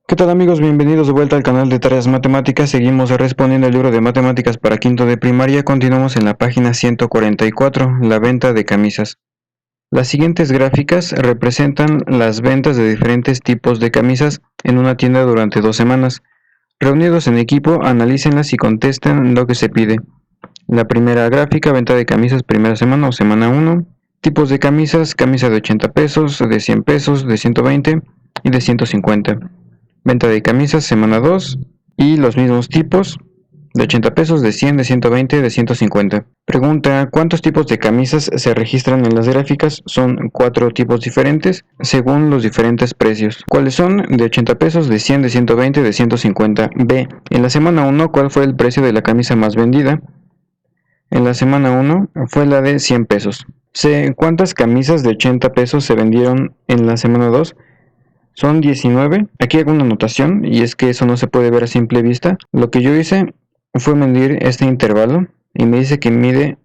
¿Qué tal amigos? Bienvenidos de vuelta al canal de Tareas Matemáticas. Seguimos respondiendo el libro de matemáticas para quinto de primaria. Continuamos en la página 144, la venta de camisas. Las siguientes gráficas representan las ventas de diferentes tipos de camisas en una tienda durante 2 semanas. Reunidos en equipo, analícenlas y contesten lo que se pide. La primera gráfica, venta de camisas primera semana o semana 1. Tipos de camisas, camisa de 80 pesos, de 100 pesos, de 120 y de 150. Venta de camisas semana 2 y los mismos tipos de 80 pesos, de 100, de 120, de 150. Pregunta, ¿cuántos tipos de camisas se registran en las gráficas? Son 4 tipos diferentes según los diferentes precios. ¿Cuáles son? De 80 pesos, de 100, de 120, de 150. B. En la semana 1, ¿cuál fue el precio de la camisa más vendida? En la semana 1 fue la de 100 pesos. C. ¿Cuántas camisas de 80 pesos se vendieron en la semana 2? Son 19. Aquí hago una anotación y es que eso no se puede ver a simple vista. Lo que yo hice fue medir este intervalo y me dice que mide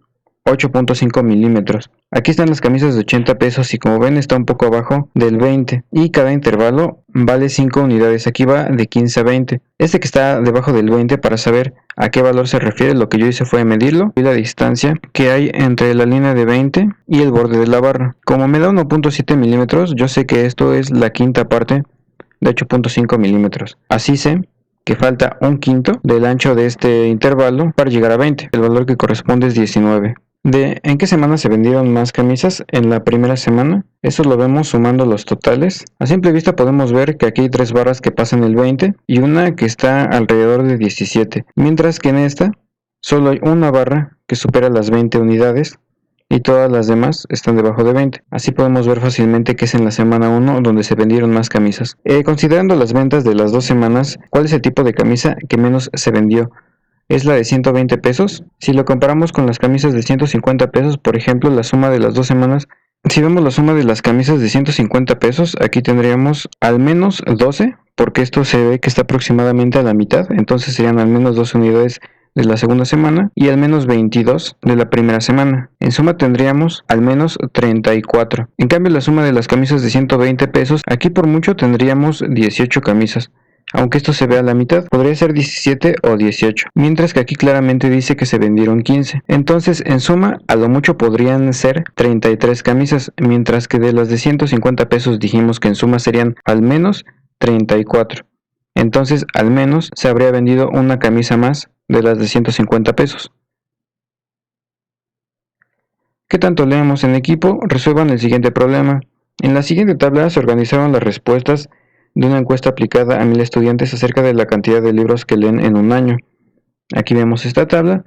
8.5 milímetros. Aquí están las camisas de 80 pesos y como ven está un poco abajo del 20 y cada intervalo vale 5 unidades. Aquí va de 15 a 20. Este que está debajo del 20, para saber a qué valor se refiere, lo que yo hice fue medirlo y la distancia que hay entre la línea de 20 y el borde de la barra. Como me da 1.7 milímetros, yo sé que esto es la quinta parte de 8.5 milímetros. Así sé que falta un quinto del ancho de este intervalo para llegar a 20. El valor que corresponde es 19. ¿En qué semana se vendieron más camisas? En la primera semana. Eso lo vemos sumando los totales. A simple vista podemos ver que aquí hay 3 barras que pasan el 20 y una que está alrededor de 17. Mientras que en esta solo hay una barra que supera las 20 unidades y todas las demás están debajo de 20. Así podemos ver fácilmente que es en la semana 1 donde se vendieron más camisas. Considerando las ventas de las 2 semanas, ¿cuál es el tipo de camisa que menos se vendió? Es la de 120 pesos. Si lo comparamos con las camisas de 150 pesos, por ejemplo, la suma de las 2 semanas, si vemos la suma de las camisas de 150 pesos, aquí tendríamos al menos 12, porque esto se ve que está aproximadamente a la mitad, entonces serían al menos 12 unidades de la segunda semana y al menos 22 de la primera semana. En suma tendríamos al menos 34. En cambio, la suma de las camisas de 120 pesos, aquí por mucho tendríamos 18 camisas. Aunque esto se vea a la mitad, podría ser 17 o 18, mientras que aquí claramente dice que se vendieron 15. Entonces, en suma, a lo mucho podrían ser 33 camisas, mientras que de las de 150 pesos dijimos que en suma serían al menos 34. Entonces, al menos se habría vendido una camisa más de las de 150 pesos. ¿Qué tanto leemos en equipo? Resuelvan el siguiente problema. En la siguiente tabla se organizaron las respuestas de una encuesta aplicada a 1000 estudiantes acerca de la cantidad de libros que leen en un año. Aquí vemos esta tabla.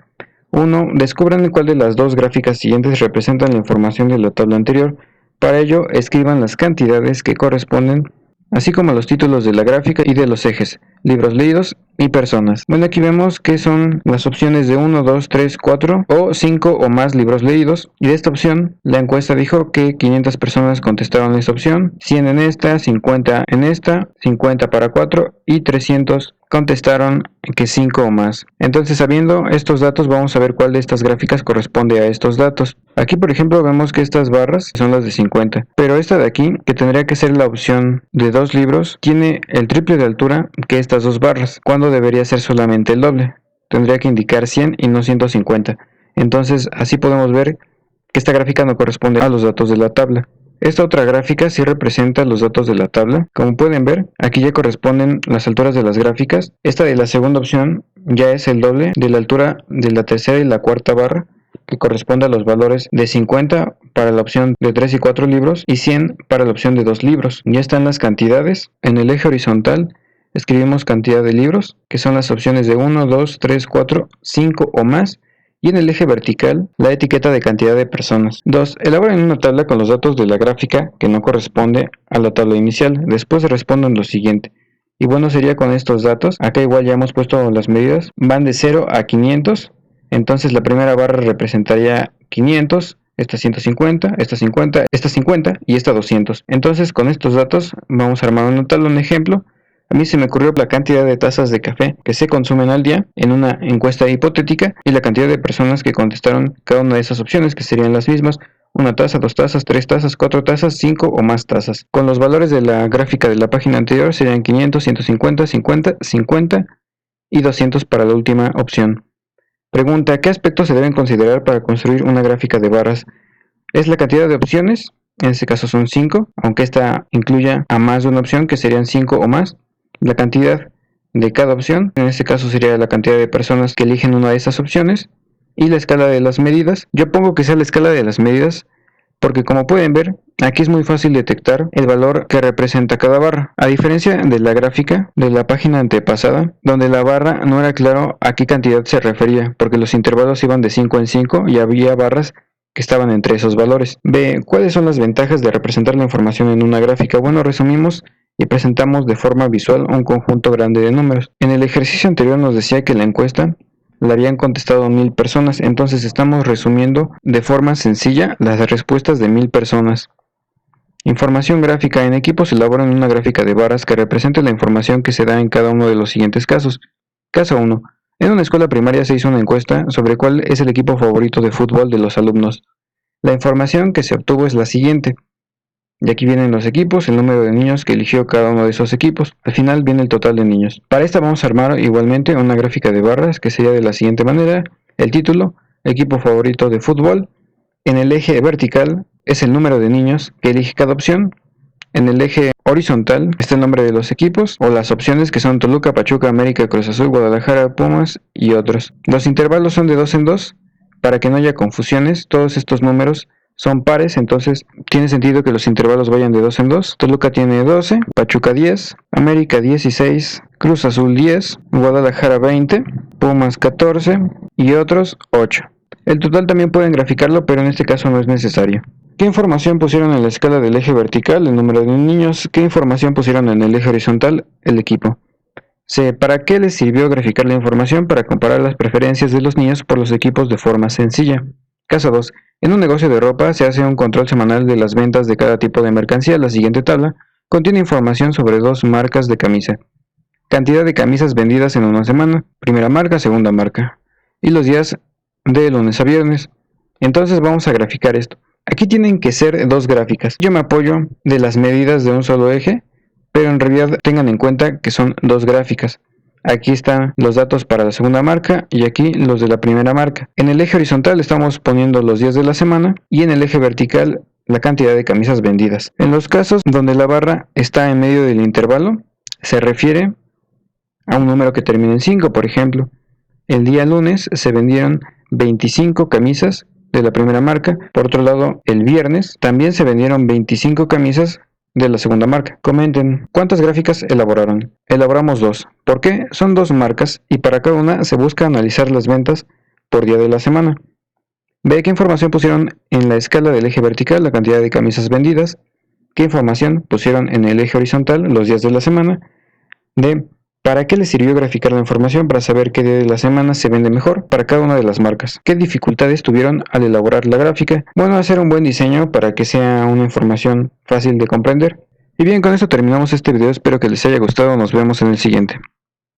1. Descubran cuál de las 2 gráficas siguientes representan la información de la tabla anterior. Para ello, escriban las cantidades que corresponden, así como los títulos de la gráfica y de los ejes, libros leídos y personas. Bueno, aquí vemos que son las opciones de 1, 2, 3, 4 o 5 o más libros leídos. Y de esta opción, la encuesta dijo que 500 personas contestaron esta opción, 100 en esta, 50 en esta, 50 para 4 y 300 contestaron que 5 o más. Entonces, sabiendo estos datos, vamos a ver cuál de estas gráficas corresponde a estos datos. Aquí, por ejemplo, vemos que estas barras son las de 50, pero esta de aquí, que tendría que ser la opción de 2 libros, tiene el triple de altura que estas 2 barras, cuando debería ser solamente el doble. Tendría que indicar 100 y no 150. Entonces, así podemos ver que esta gráfica no corresponde a los datos de la tabla. Esta otra gráfica sí representa los datos de la tabla. Como pueden ver, aquí ya corresponden las alturas de las gráficas. Esta de la segunda opción ya es el doble de la altura de la tercera y la cuarta barra, que corresponde a los valores de 50 para la opción de 3 y 4 libros y 100 para la opción de 2 libros. Ya están las cantidades. En el eje horizontal escribimos cantidad de libros, que son las opciones de 1, 2, 3, 4, 5 o más. Y en el eje vertical, la etiqueta de cantidad de personas. 2. Elaboren una tabla con los datos de la gráfica que no corresponde a la tabla inicial. Después respondan lo siguiente. Y bueno, sería con estos datos. Acá igual ya hemos puesto las medidas. Van de 0 a 500. Entonces la primera barra representaría 500. Esta 150, esta 50, esta 50 y esta 200. Entonces con estos datos vamos a armar una tabla, un ejemplo. A mí se me ocurrió la cantidad de tazas de café que se consumen al día en una encuesta hipotética y la cantidad de personas que contestaron cada una de esas opciones, que serían las mismas, una taza, 2 tazas, 3 tazas, 4 tazas, 5 o más tazas. Con los valores de la gráfica de la página anterior serían 500, 150, 50, 50 y 200 para la última opción. Pregunta, ¿qué aspectos se deben considerar para construir una gráfica de barras? Es la cantidad de opciones, en este caso son 5, aunque esta incluya a más de una opción que serían 5 o más. La cantidad de cada opción, en este caso sería la cantidad de personas que eligen una de esas opciones. Y la escala de las medidas, yo pongo que sea la escala de las medidas porque como pueden ver, aquí es muy fácil detectar el valor que representa cada barra, a diferencia de la gráfica de la página antepasada, donde la barra no era claro a qué cantidad se refería, porque los intervalos iban de 5 en 5 y había barras que estaban entre esos valores. B. ¿Cuáles son las ventajas de representar la información en una gráfica? Bueno, resumimos y presentamos de forma visual un conjunto grande de números. En el ejercicio anterior nos decía que la encuesta la habían contestado 1000 personas, entonces estamos resumiendo de forma sencilla las respuestas de 1000 personas. Información gráfica. En equipo se elabora una gráfica de barras que represente la información que se da en cada uno de los siguientes casos. Caso 1. En una escuela primaria se hizo una encuesta sobre cuál es el equipo favorito de fútbol de los alumnos. La información que se obtuvo es la siguiente. Y aquí vienen los equipos, el número de niños que eligió cada uno de esos equipos. Al final viene el total de niños. Para esta vamos a armar igualmente una gráfica de barras que sería de la siguiente manera. El título, equipo favorito de fútbol. En el eje vertical es el número de niños que elige cada opción. En el eje horizontal está el nombre de los equipos o las opciones que son Toluca, Pachuca, América, Cruz Azul, Guadalajara, Pumas y otros. Los intervalos son de 2 en 2 para que no haya confusiones. Todos estos números son pares, entonces tiene sentido que los intervalos vayan de 2 en 2. Toluca tiene 12, Pachuca 10, América 16, Cruz Azul 10, Guadalajara 20, Pumas 14 y otros 8. El total también pueden graficarlo, pero en este caso no es necesario. ¿Qué información pusieron en la escala del eje vertical? El número de niños. ¿Qué información pusieron en el eje horizontal? El equipo. C. ¿Para qué les sirvió graficar la información? Para comparar las preferencias de los niños por los equipos de forma sencilla. Caso 2. En un negocio de ropa se hace un control semanal de las ventas de cada tipo de mercancía. La siguiente tabla contiene información sobre 2 marcas de camisa. Cantidad de camisas vendidas en una semana. Primera marca, segunda marca. Y los días de lunes a viernes. Entonces vamos a graficar esto. Aquí tienen que ser 2 gráficas. Yo me apoyo de las medidas de un solo eje, pero en realidad tengan en cuenta que son 2 gráficas. Aquí están los datos para la segunda marca y aquí los de la primera marca. En el eje horizontal estamos poniendo los días de la semana y en el eje vertical la cantidad de camisas vendidas. En los casos donde la barra está en medio del intervalo, se refiere a un número que termina en 5, por ejemplo. El día lunes se vendieron 25 camisas de la primera marca. Por otro lado, el viernes también se vendieron 25 camisas de la segunda marca. Comenten, ¿cuántas gráficas elaboraron? Elaboramos 2. ¿Por qué? Son 2 marcas y para cada una se busca analizar las ventas por día de la semana. Ve qué información pusieron en la escala del eje vertical, la cantidad de camisas vendidas. ¿Qué información pusieron en el eje horizontal, los días de la semana? D. ¿Para qué les sirvió graficar la información? Para saber qué día de la semana se vende mejor para cada una de las marcas. ¿Qué dificultades tuvieron al elaborar la gráfica? Bueno, hacer un buen diseño para que sea una información fácil de comprender. Y bien, con esto terminamos este video, espero que les haya gustado, nos vemos en el siguiente.